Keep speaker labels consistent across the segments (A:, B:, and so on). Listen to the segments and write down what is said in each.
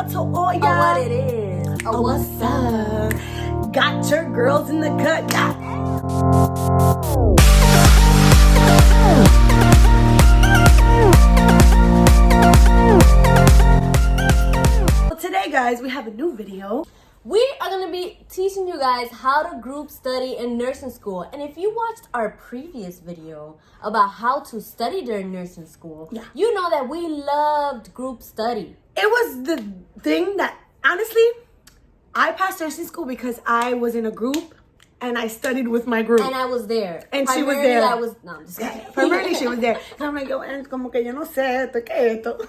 A: out to all y'all.
B: What it is.
A: What's up? Got your girls in the cut. Well, today, guys, we have a new video.
B: We are going to be teaching you guys how to group study in nursing school. And if you watched our previous video about how to study during nursing school, you know that we loved group study.
A: It was the thing that, honestly, I passed nursing school because I was in a group and I studied with my group.
B: And I was there.
A: And she was there.
B: No, I'm just kidding.
A: Primarily, she was there. And I'm like, como que yo no sé esto, ¿qué es esto?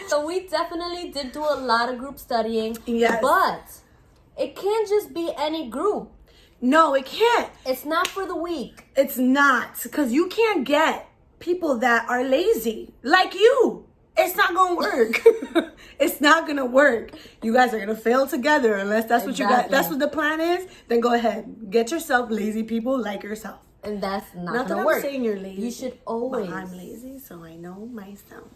B: So we definitely did do a lot of group studying.
A: Yes.
B: But it can't just be any group.
A: No, it can't.
B: It's not for the weak.
A: It's not. Because you can't get people that are lazy. Like you. It's not going to work. It's not going to work. You guys are going to fail together unless that's what you got. That's what the plan is. Then go ahead. Get yourself lazy people like yourself.
B: And that's not
A: that
B: going to
A: I'm
B: work.
A: saying you're lazy.
B: You should always.
A: But I'm lazy, so I know myself.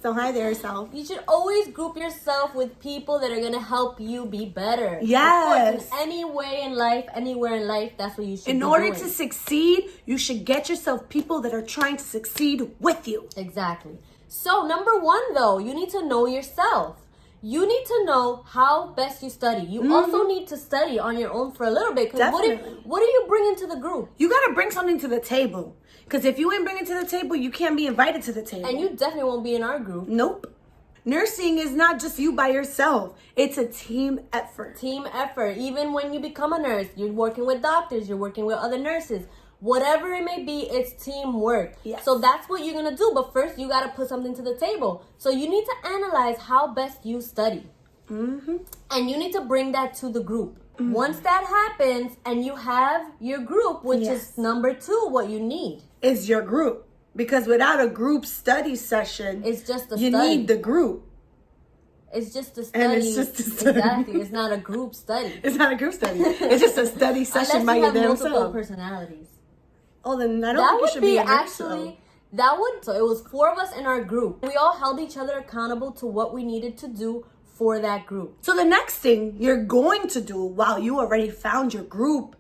A: So hi there, self.
B: You should always group yourself with people that are going to help you be better.
A: Yes.
B: Of course, in any way in life, anywhere in life, that's what you should be
A: In order
B: doing.
A: to succeed, you should get yourself people that are trying to succeed with you.
B: Exactly. So, number one, though, you need to know yourself. You need to know how best you study. You also need to study on your own for a little bit.
A: Definitely.
B: What do you bring into the group?
A: You got to bring something to the table. Because if you ain't bringing to the table, you can't be invited to the table.
B: And you definitely won't be in our group.
A: Nope. Nursing is not just you by yourself. It's a team effort.
B: Team effort. Even when you become a nurse, you're working with doctors, you're working with other nurses. Whatever it may be, it's teamwork.
A: Yes.
B: So that's what you're going to do. But first, you got to put something to the table. So you need to analyze how best you study. And you need to bring that to the group. Once that happens and you have your group, which is number two, what you need
A: is your group. Because without a group study session,
B: it's just a
A: you
B: study.
A: need the group.
B: It's just a study.
A: And it's just a study.
B: Exactly. It's not a group study.
A: It's not a group study. It's just a study session by your damn
B: Unless you have multiple
A: self.
B: personalities.
A: Oh, then I don't think it should be a group,
B: So it was 4 of us in our group. We all held each other accountable to what we needed to do for that group.
A: So the next thing you're going to do while you already found your group,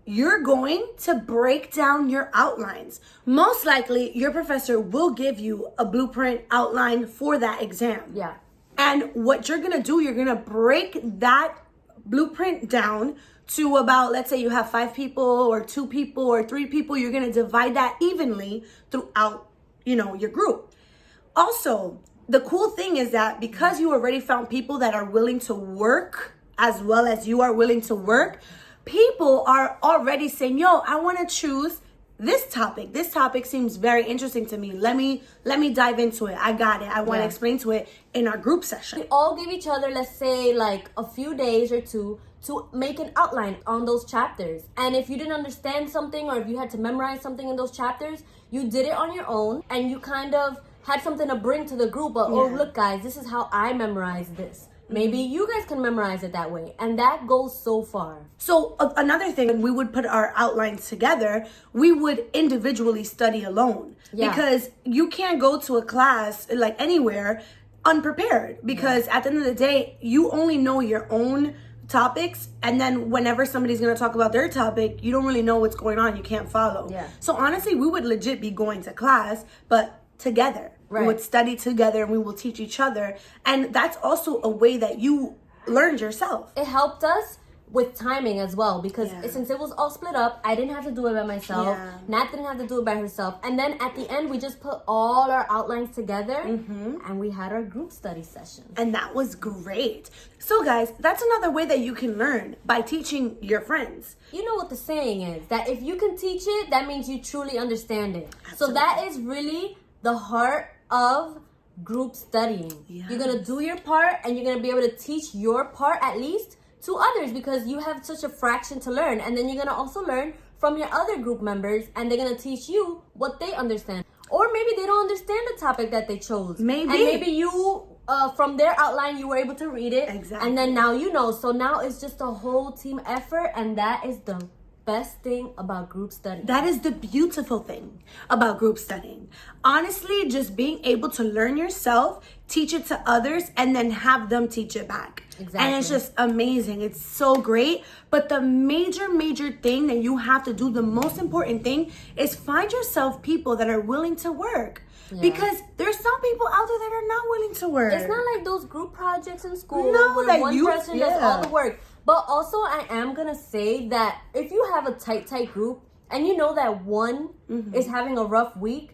A: you're going to break down your outlines. Most likely, your professor will give you a blueprint outline for that exam.
B: Yeah.
A: And what you're going to do, you're going to break that blueprint down to about, let's say you have 5 people or 2 people or 3 people. You're going to divide that evenly throughout, your group. Also, the cool thing is that because you already found people that are willing to work as well as you are willing to work, people are already saying, yo, I want to choose this topic. This topic seems very interesting to me. Let me dive into it. I got it. I want to explain to it in our group session.
B: We all give each other, let's say, like a few days or 2 to make an outline on those chapters. And if you didn't understand something or if you had to memorize something in those chapters, you did it on your own and you kind of had something to bring to the group. But, oh, look, guys, this is how I memorized this. Maybe you guys can memorize it that way. And that goes so far.
A: So another thing, when we would put our outlines together, we would individually study alone.
B: Yeah.
A: Because you can't go to a class, like anywhere, unprepared. Because at the end of the day, you only know your own topics. And then whenever somebody's going to talk about their topic, you don't really know what's going on. You can't follow.
B: Yeah.
A: So honestly, we would legit be going to class, but together.
B: Right.
A: We would study together and we will teach each other. And that's also a way that you learned yourself.
B: It helped us with timing as well because since it was all split up, I didn't have to do it by myself. Nat didn't have to do it by herself. And then at the end, we just put all our outlines together and we had our group study session.
A: And that was great. So guys, that's another way that you can learn, by teaching your friends.
B: You know what the saying is, that if you can teach it, that means you truly understand it. Absolutely. So that is really the heart of group studying. Yes. You're going to do your part and you're going to be able to teach your part at least to others because you have such a fraction to learn. And then you're going to also learn from your other group members and they're going to teach you what they understand. Or maybe they don't understand the topic that they chose.
A: Maybe.
B: And maybe you, from their outline, you were able to read it.
A: Exactly.
B: And then now you know. So now it's just a whole team effort and that is the best thing about group studying.
A: That is the beautiful thing about group studying. Honestly, just being able to learn yourself, teach it to others, and then have them teach it back.
B: Exactly.
A: And it's just amazing. It's so great. But the major thing that you have to do, the most important thing, is find yourself people that are willing to work. Yeah. Because there's some people out there that are not willing to work.
B: It's not like those group projects in school
A: where
B: one person does all the work. But also, I am going to say that if you have a tight group and you know that one is having a rough week,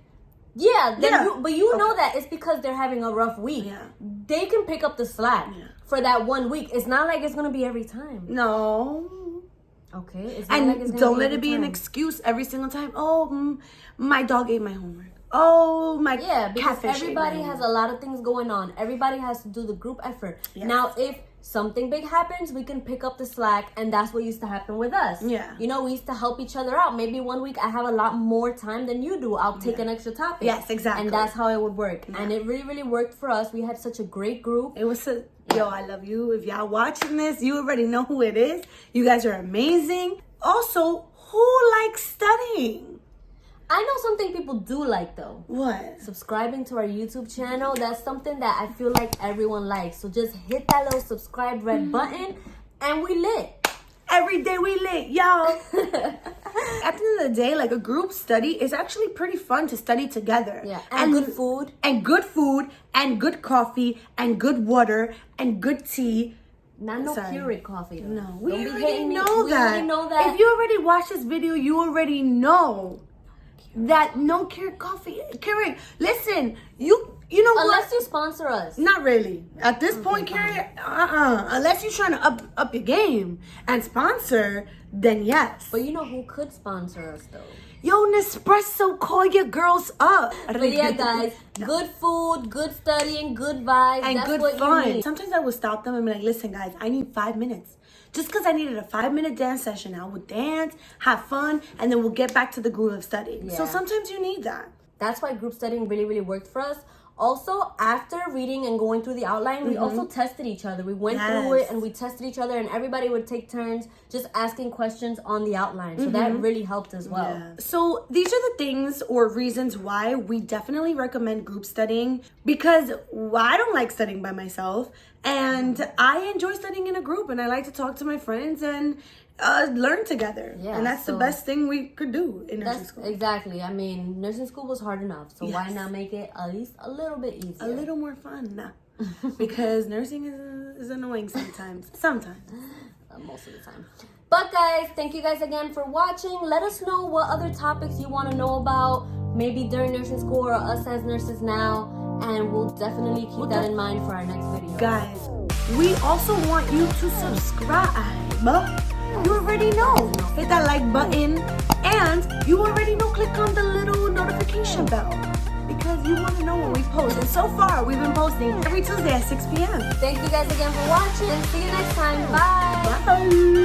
B: you know that it's because they're having a rough week. Yeah. They can pick up the slack for that 1 week. It's not like it's going to be every time.
A: No.
B: Okay. It's
A: not like it's don't let it be an excuse every single time. Oh, my dog ate my homework. Oh, my
B: because everybody has a lot of things going on. Everybody has to do the group effort. Yes. Now, if something big happens, we can pick up the slack, and that's what used to happen with us. Yeah. You know, we used to help each other out. Maybe 1 week I have a lot more time than you do. I'll take an extra topic.
A: Yes, exactly.
B: And that's how it would work. Yeah. And it really worked for us. We had such a great group.
A: It was yo, I love you. If y'all watching this, you already know who it is. You guys are amazing. Also, who likes studying?
B: I know something people do like though.
A: What?
B: Subscribing to our YouTube channel. That's something that I feel like everyone likes. So just hit that little subscribe red button and we lit.
A: Every day we lit, y'all. At the end of the day, like a group study is actually pretty fun to study together.
B: Yeah, and good food.
A: And good food and good coffee and good water and good tea.
B: Not no Keurig coffee though.
A: No, we already know that. If you already watched this video, you already know that no Keurig coffee. Keurig, listen, you know what?
B: Unless you sponsor us.
A: Not really. At this point, Keurig, unless you're trying to up your game and sponsor, then yes.
B: But you know who could sponsor us though?
A: Yo, Nespresso, call your girls up.
B: But yeah, guys, good food, good studying, good vibes,
A: and
B: that's
A: good
B: what
A: fun.
B: you need.
A: Sometimes I would stop them and be like, listen, guys, I need 5 minutes. Just because I needed a 5-minute dance session, I would dance, have fun, and then we'll get back to the groove of studying. Yeah. So sometimes you need that.
B: That's why group studying really worked for us. Also, after reading and going through the outline, we also tested each other. We went through it and we tested each other, and everybody would take turns just asking questions on the outline. So that really helped as well. Yeah.
A: So these are the things or reasons why we definitely recommend group studying, because I don't like studying by myself, and I enjoy studying in a group, and I like to talk to my friends and learn together. Yeah, and that's the best thing we could do in nursing school.
B: Exactly. I mean, nursing school was hard enough, so why not make it at least a little bit easier?
A: A little more fun. Because nursing is annoying sometimes.
B: Most of the time. But guys, thank you guys again for watching. Let us know what other topics you want to know about, maybe during nursing school or us as nurses now, and we'll definitely keep that in mind for our next video.
A: Guys, we also want you to subscribe. You already know. Hit that like button, and you already know, click on the little notification bell, because you want to know when we post. And so far, we've been posting every Tuesday at 6 p.m.
B: Thank you guys again for watching. See you next time. Bye.
A: Bye.